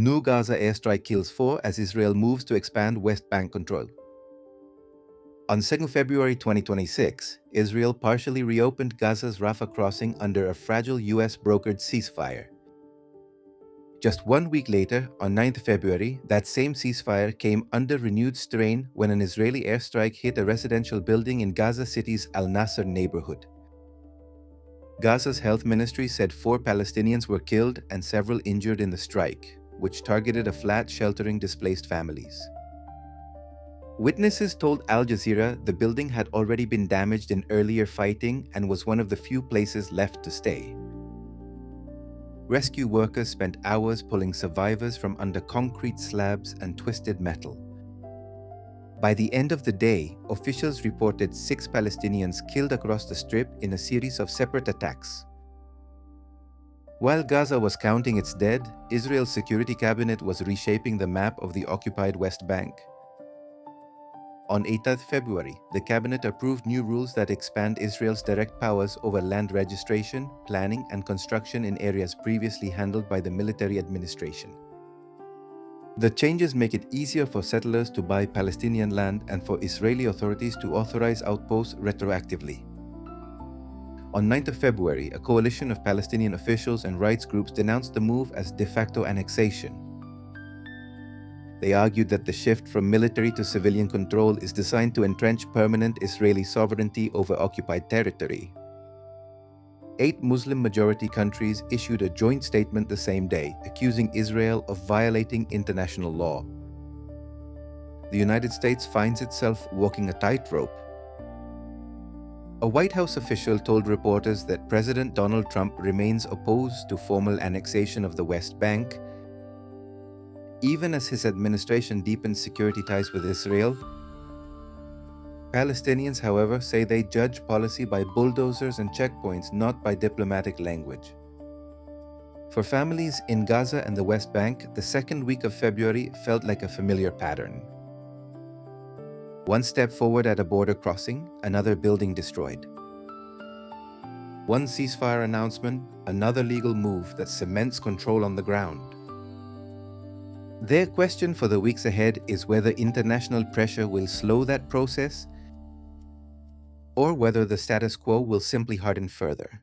New Gaza Airstrike kills 4 as Israel moves to expand West Bank control. On 2 February 2026, Israel partially reopened Gaza's Rafah crossing under a fragile US-brokered ceasefire. Just 1 week later, on 9 February, that same ceasefire came under renewed strain when an Israeli airstrike hit a residential building in Gaza City's Al-Nasr neighborhood. Gaza's health ministry said 4 Palestinians were killed and several injured in the strike, which targeted a flat sheltering displaced families. Witnesses told Al Jazeera the building had already been damaged in earlier fighting and was one of the few places left to stay. Rescue workers spent hours pulling survivors from under concrete slabs and twisted metal. By the end of the day, officials reported 6 Palestinians killed across the strip in a series of separate attacks. While Gaza was counting its dead, Israel's security cabinet was reshaping the map of the occupied West Bank. On 8 February, the cabinet approved new rules that expand Israel's direct powers over land registration, planning, and construction in areas previously handled by the military administration. The changes make it easier for settlers to buy Palestinian land and for Israeli authorities to authorize outposts retroactively. On 9 February, a coalition of Palestinian officials and rights groups denounced the move as de facto annexation. They argued that the shift from military to civilian control is designed to entrench permanent Israeli sovereignty over occupied territory. 8 Muslim-majority countries issued a joint statement the same day, accusing Israel of violating international law. The United States finds itself walking a tightrope. A White House official told reporters that President Donald Trump remains opposed to formal annexation of the West Bank, even as his administration deepens security ties with Israel. Palestinians, however, say they judge policy by bulldozers and checkpoints, not by diplomatic language. For families in Gaza and the West Bank, the second week of February felt like a familiar pattern. One step forward at a border crossing, another building destroyed. One ceasefire announcement, another legal move that cements control on the ground. Their question for the weeks ahead is whether international pressure will slow that process or whether the status quo will simply harden further.